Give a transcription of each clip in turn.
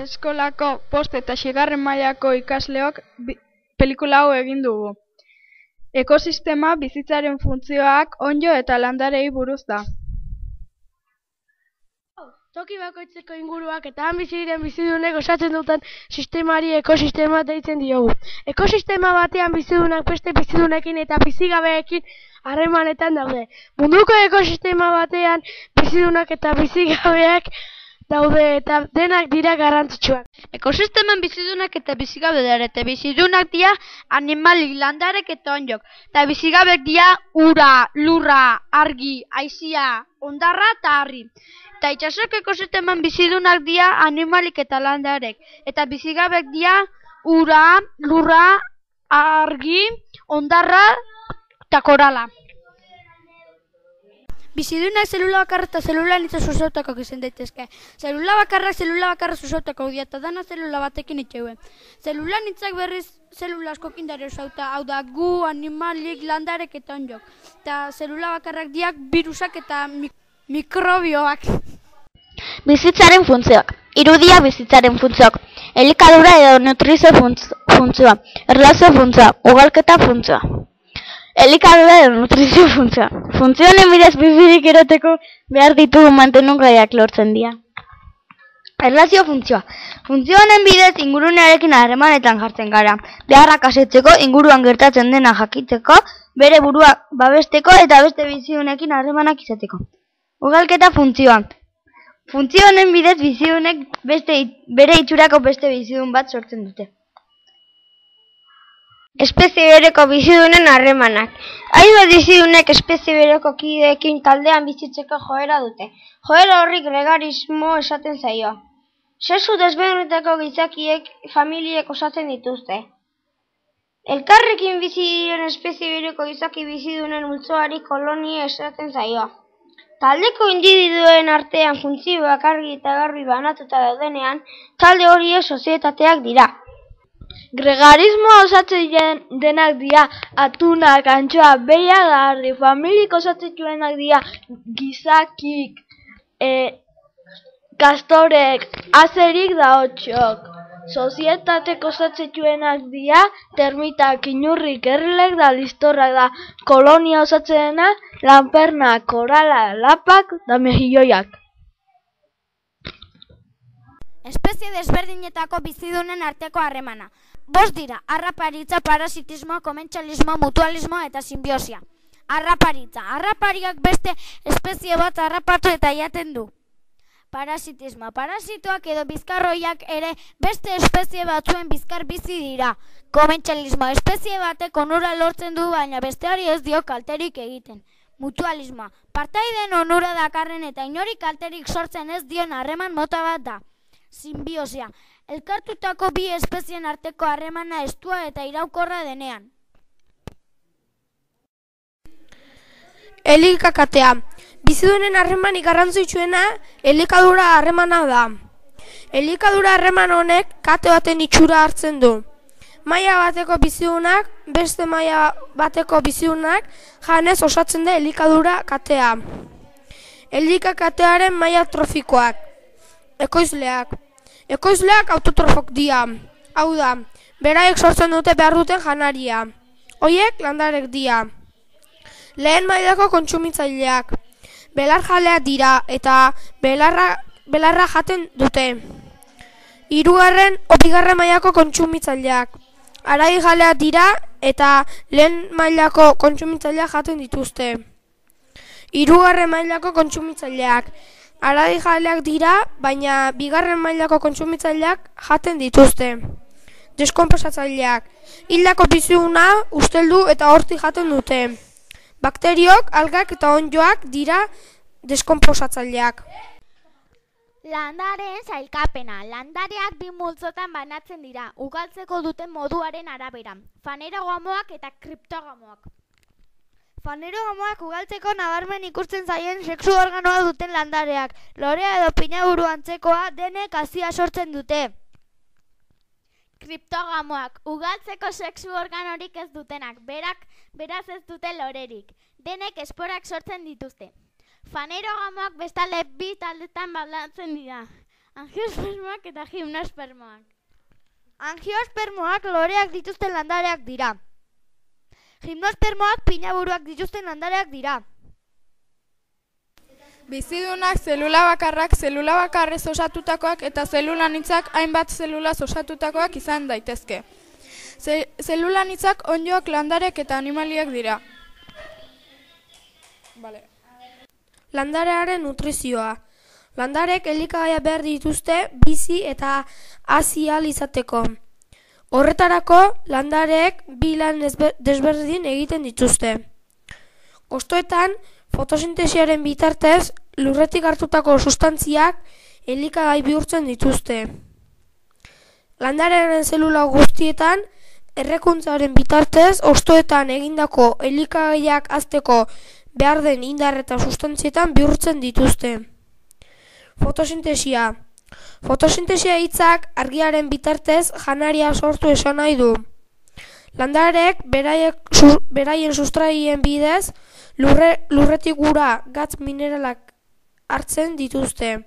eskolako bost eta seigarren mailako ikasleok pelikula hau egin dugu. Ekosistema bizitzaren funtzioak onddo eta landarei buruz da. Toki bakoitzeko inguruak eta han bizi diren bizidunek osatzen duten sistemari ekosistema deitzen diogu. Ekosistema batean bizidunak beste bizidunekin eta bizigabeekin harremanetan daude. Munduko ekosistema batean bizidunak eta bizigabeak daude eta denak dira garrantzitsuak. Ekosisteman bizidunak eta bizigabe dira, eta bizidunak dira animalik, landarek eta ondok. Eta bizigabek dira ura, lurra, argi, haizia, hondarra eta harri. Eta itxasok ekosisteman bizidunak dira animalik eta landarek. Eta bizigabek dira ura, lurra, argi, hondarra eta korala. Bizidunak zelula bakarra eta zelula anitza zuzautakok izan daitezke. Zelula bakarra zuzautakok dira eta dana zelula batekin itxeuen. Zelula anitzak berriz zelula askokin dara zuzauta, hau da gu, animalik, landarek eta ondok. Eta zelula bakarrak diak virusak eta mikrobioak. Bizitzaren funtzioak. Irudia bizitzaren funtzioak. Elikadura edo nutrizio funtzioa. Erlazio funtzioa. Ugalketa funtzioa. Elikadura edo nutrizio funtzioa. Funtzioen bidez bizirik eroteko behar ditugu mantenugaiak lortzen dira. Erlazio funtzioa. Funtzioen bidez ingurunearekin harremanetan jartzen gara. Beharrak asetzeko, inguruan gertatzen dena jakitzeko, bere burua babesteko eta beste bizidunekin harremanak izateko. Ugalketa funtzioa. Funtzio honen bidez bizidunek bere itxurako beste bizidun bat sortzen dute. Espezie bereko bizidunen harremanak. Hainbat bizidunek espezie bereko kideekin taldean bizitzeko joera dute. Joera horri gregarismo esaten zaio. Sexu desberdinetako gizakiek familiek osatzen dituzte. Elkarrekin bizi diren espezie bereko gizaki bizidunen multzoari kolonia esaten zaio. Taldeko individuen artean funtzioak argi eta garbi banatuta daudenean, talde horiek sozietateak dira. Gregarismoa osatzen denak dira atunak, antxoa, behia da harri, familik osatzen duenak dira gizakik, kastorek, azerik da hotxok. Sozietateko osatzen duenak dira termitak, inurrik, errilek da listorrak da, kolonia osatzen dena, lanpernak, korala, lapak da mejilloiak. Espezie desberdinetako bizidunen arteko harremana. Bost dira, harraparitza, parasitismoa, komentxalismoa, mutualismoa eta simbiosia. Harraparitza. Harrapariak beste espezie bat harrapatu eta jaten du. Parasitismoa. Parasitoak edo bizkarroiak ere beste espezie batzuen bizkar bizi dira. Komentxalismoa. Espezie batek onura lortzen du, baina besteari ez dio kalterik egiten. Mutualismoa. Partaideen onura dakarren eta inori kalterik sortzen ez dion harreman mota bat da. Simbiosia. Elkartutako bi espezien arteko harremana estua eta iraukorra denean. Elikakatea. Bizidunen harremanik garrantzitsuena elikadura harremana da. Elikadura harreman honek kate baten itxura hartzen du. Maila bateko bizidunak, beste maila bateko bizidunak janez osatzen da elikadura katea. Elikakatearen maila trofikoak. Ekoizleak. Ekoizleak autotrofok dira. Hau da, beraiek sortzen dute behar duten janaria. Hoiek landarek dira. Lehen mailako kontsumitzaileak. Belarjaleak dira eta belarra jaten dute. Hirugarren, bigarren mailako kontsumitzaileak. Haragijaleak dira eta lehen mailako kontsumitzaileak jaten dituzte. Hirugarren mailako kontsumitzaileak. Haragijaleak dira, baina bigarren mailako kontsumitzaileak jaten dituzte. Deskonposatzaileak. Hildako biziduna usteldu eta hortik jaten dute. Bakteriok, algak eta onddoak dira deskonposatzaileak. Landaren sailkapena. Landareak bi multzotan banatzen dira, ugaltzeko duten moduaren arabera. Fanerogamoak eta kriptogamoak. Fanerogamoak ugaltzeko nabarmen ikusten zaien sexu organoa duten landareak. Lorea edo pinaburu antzekoa denek hazia sortzen dute. Kriptogamoak, ugaltzeko sexu organorik ez dutenak, beraz ez dute lorerik. Denek esporak sortzen dituzte. Fanerogamoak bestalde bi taldetan banatzen dira. Angiospermoak eta gimnospermoak. Angiospermoak loreak dituzten landareak dira. Gimnospermoak pinaburuak dituzten landareak dira. Bizidunak zelula bakarrez osatutakoak eta zelula anitzak hainbat zelulaz osatutakoak izan daitezke. Zelula anitzak onddoak, landareak eta animaliak dira. Landarearen nutrizioa. Landareek elikagaia behar dituzte bizi eta hazi ahal izateko. Horretarako, landareek bi lan desberdin egiten dituzte. Hostoetan, fotosintesiaren bitartez, lurretik hartutako sustantziak elikagai bihurtzen dituzte. Landarearen zelula guztietan, errekuntzaren bitartez, hostoetan egindako elikagaiak hazteko behar den indar eta sustantzietan bihurtzen dituzte. Fotosintesia. Fotosintesia hitzak argiaren bitartez janaria sortu esan nahi du. Landareek beraien sustraien bidez lurretik ura gatz mineralak hartzen dituzte.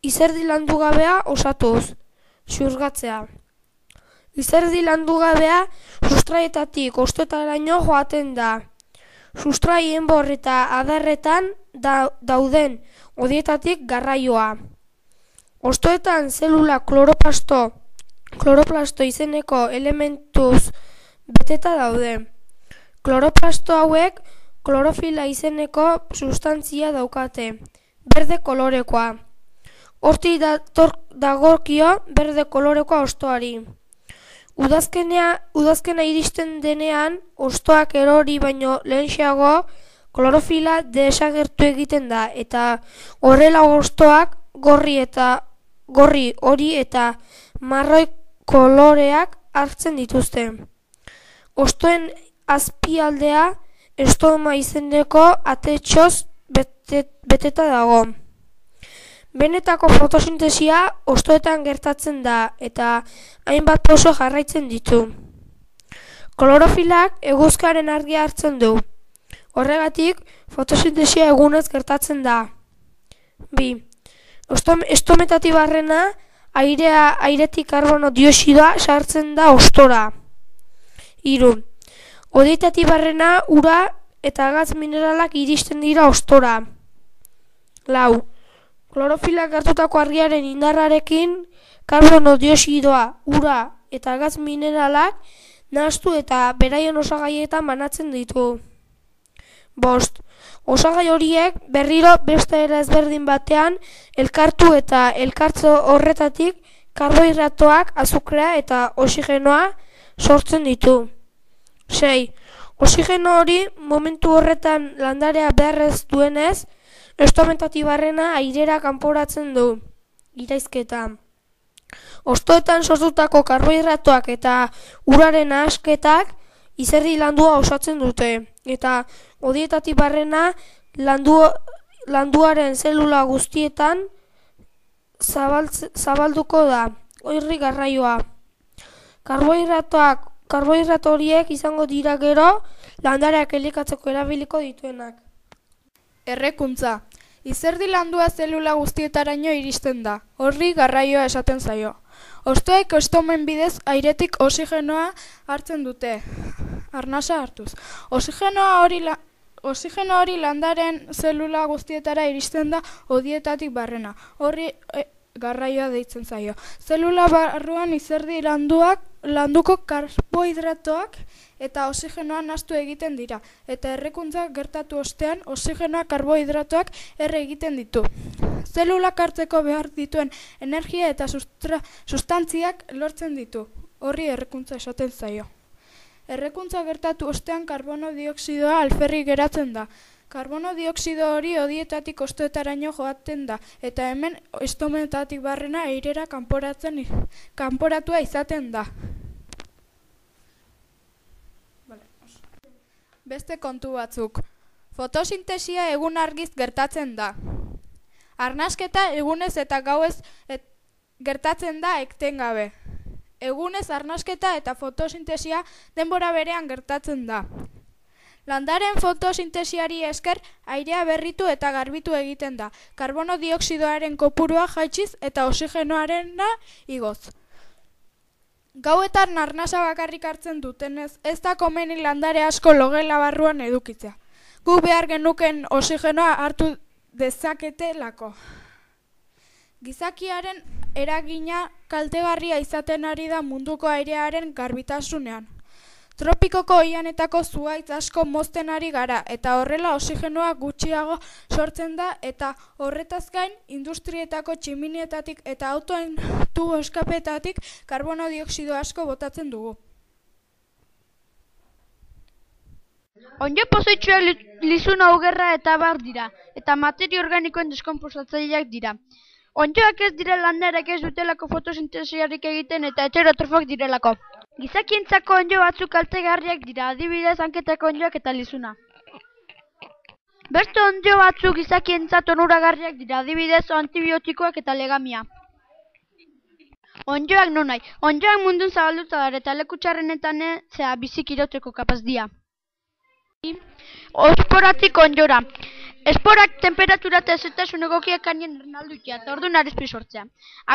Izerdi landugabea osatuz, xurgatzea. Izerdi landugabea sustraietatik hostoetaraino joaten da. Sustraien enbor eta adarretan dauden hodietatik garraioa. Hostoetan zelula kloroplasto izeneko elementuz beteta daude. Kloroplasto hauek klorofila izeneko sustantzia daukate, berde kolorekoa. Hortik dagokio berde kolorekoa hostoari. Udazkena iristen denean, hostoak erori baino lehenxeago klorofila desagertu egiten da, eta horrela hostoak gorri hori eta marroi koloreak hartzen dituzte. Hostoen azpialdea estoma izeneko atetxoz beteta dago. Benetako fotosintesia hostoetan gertatzen da eta hainbat prozesu jarraitzen ditu. Klorofilak eguzkiaren argia hartzen du. Horregatik, fotosintesia egunez gertatzen da. 2. Estometatik barrena, airetik karbono dioxidoa sartzen da hostora. 3. Hodietatik barrena, ura eta gatz mineralak iristen dira hostora. 4. Klorofilak hartutako argiaren indarrarekin, karbono dioxidoa, ura eta gatz mineralak nahastu eta beraien osagaietan banatzen ditu. 5. Osagai horiek berriro beste era ezberdin batean elkartu eta elkartze horretatik karbohidratoak, azukrea eta oxigenoa sortzen ditu. 6. Oxigeno hori momentu horretan landarea beharrez duenez, estometatik barrena airera kanporatzen du, iraizketa. Hostoetan sortutako karbohidratoak eta uraren nahasketak izerdi landua osatzen dute, eta hodietatik barrena landuaren zelula guztietan zabalduko da, oirri garraioa. Karbohidrato horiek izango dira gero landareak elikatzeko erabiliko dituenak. Errekuntza. Izerdi landua zelula guztietaraino iristen da, horri garraioa esaten zaio. Hostoek estomen bidez airetik oxigenoa hartzen dute, arnasa hartuz. Oxigeno hori landaren zelula guztietara iristen da hodietatik barrena, horri garraioa deitzen zaio. Zelula barruan izerdi landuko karbohidratoak eta oxigenoa nahastu egiten dira, eta errekuntza gertatu ostean oxigenoa karbohidratoak erre egiten ditu. Zelulak hartzeko behar dituen energia eta sustantziak lortzen ditu, horri errekuntza esaten zaio. Errekuntza gertatu ostean karbono dioxidoa alferrik geratzen da. Karbono dioxido hori hodietatik hostoetaraino joaten da, eta hemen estometatik barrena airera kanporatua izaten da. Beste kontu batzuk. Fotosintesia egun argiz gertatzen da. Arnasketa egunez eta gauez gertatzen da etengabe. Egunez arnasketa eta fotosintesia denbora berean gertatzen da. Landaren fotosintesiari esker airea berritu eta garbitu egiten da, karbono dioxidoaren kopurua jaitsiz eta oxigenoarena igoz. Gauetan arnasa bakarrik hartzen dutenez, ez da komeni landare asko logela barruan edukitzea. Guk behar genuken oxigenoa hartu dezaketelako. Gizakiaren eragina kaltegarria izaten ari da munduko airearen garbitasunean. Tropikoko oihanetako zuhaitz asko mozten ari gara eta horrela oxigenoa gutxiago sortzen da eta horretaz gain industrietako tximinietatik eta autoen tubo eskapetatik karbono dioxido asko botatzen dugu. Onddo pozoitsuak lizuna ugerra eta bar dira, eta materia organikoen deskonposatzaileak dira. Onddoak ez dira landareak ez dutelako fotosintesiarik egiten eta heterotrofoak direlako. Gizakientzako onddo batzuk kaltegarriak dira, adibidez hanketako onddoak eta lizuna. Beste onddo batzuk gizakientzat onuragarriak dira, adibidez antibiotikoak eta legamia. Onddoak non nahi, onddoak mundun zabalduta dara eta leku txarrenetan biziki irauteko kapaz dira. Esporatik ondora. Esporak temperatura eta ezetasun egokiak kanien ernaldutia eta orduan arizpi sortzea.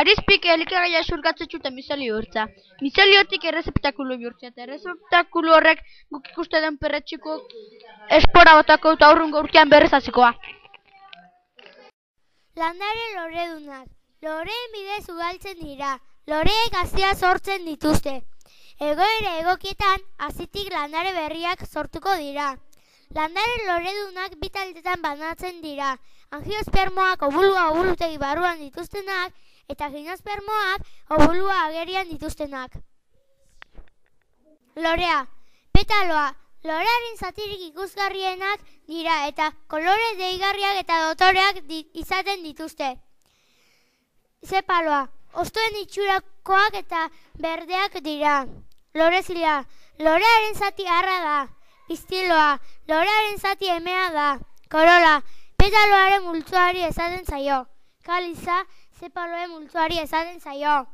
Arizpik elikagaia xurgatzetxu eta mizelio bihurtzea. Mizeliotik errezeptakulu bihurtzea eta errezeptakulu horrek guk ikuste den perretxiko espora botako eta aurrungo urtean berrez hasikoa. Landare loredunak. Loreen bidez ugaltzen dira. Loreek hazia sortzen dituzte. Egoera egokietan hazitik landare berriak sortuko dira. Landare loredunak bi taldetan banatzen dira. Angiospermoak obulua obulutegi barruan dituztenak eta gimnospermoak obulua agerian dituztenak. Lorea, petaloa, lorearen zatirik ikusgarrienak dira eta kolore deigarriak eta dotoreak izaten dituzte. Sepaloa, hostoen itxurakoak eta berdeak dira. Lorezila, lorearen zati harra da. Pistiloa, lorearen zati emea da. Korola, petaloaren multzoari esaten zaio. Kaliza, sepaloen multzoari esaten zaio.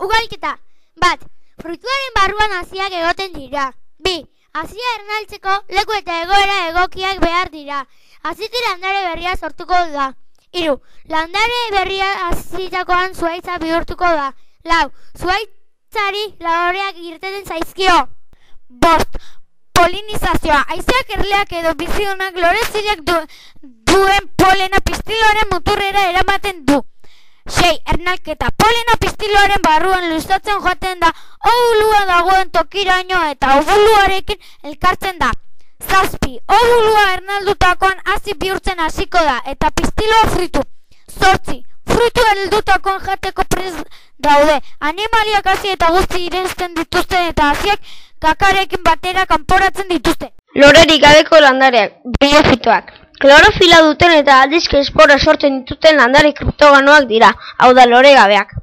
Ugalketa, bat, fruituaren barruan haziak egoten dira. Bi, hazia ernaltzeko leku eta egoera egokiak behar dira. Hazitik landare berria sortuko da. Hiru, landare berria hazitakoan zuhaitza bihurtuko da. Lau, zuhaitzari loreak irteten zaizkio. Bost, polinizazioa. Haizeak erleak edo bizidunak lorezilak duen polena pistiloaren muturrera eramaten du. 6. Ernalketa. Polena pistiloaren barruan luzatzen joaten da obulua dagoen tokiraino eta obuluarekin elkartzen da. 7. Obulua ernaldutakoan hazi bihurtzen hasiko da eta pistiloa fritu. 8. Fruitu heldutakoan jateko prest daude. Animaliak hazi eta guzti irenzten dituzte eta haziak kakarekin batera kanporatzen dituzte. Lorerik gabeko landareak, briofitoak. Klorofila duten eta aldizke espora sortzen dituzten landare kriptoganoak dira, hau da lore gabeak.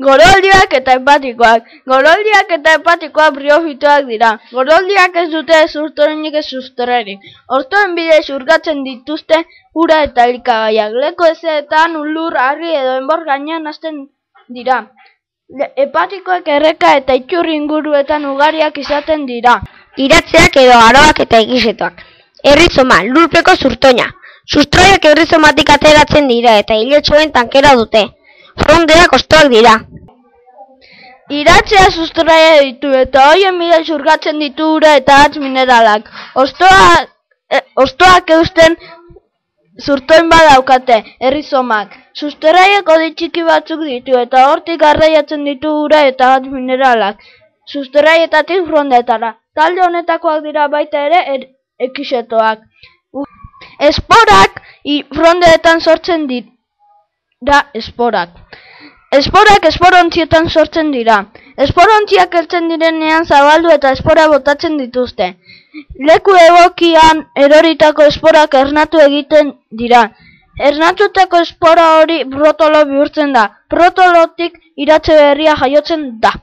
Goroldiak eta hepatikoak. Goroldiak eta hepatikoak briofitoak dira. Goroldiak ez dute zurtorenik ez zuztorerik. Hostoen bidez urgatzen dituzte ura eta elikagaiak. Leku ezeetan ulur, argi edo enbor gainean hasten dira. Hepatikoak erreka eta itxurri inguruetan ugariak izaten dira. Iratzeak edo aroak eta egizetoak. Errizoma, lurpeko zurtoina. Sustraiak errizomatik ateratzen dira eta hiletxoen tankera dute. Frondeak hostoak dira. Iratzea sustraia ditu eta hoien bidez urgatzen ditu ura eta hatz mineralak. Hostoak eusten zurtoin badaukate, errizomak. Sustraiak odi txiki batzuk ditu eta hortik garraiatzen ditu ura eta hatz mineralak. Sustraietatik frondetara. Talde honetakoak dira baita ere ekisetoak. Esporak frondeetan sortzen dira esporak. Esporak esporontzietan sortzen dira. Esporontziak heltzen direnean zabaldu eta espora botatzen dituzte. Leku egokian eroritako esporak ernatu egiten dira. Ernatutako espora hori protolo bihurtzen da. Protolotik iratze berria jaiotzen da.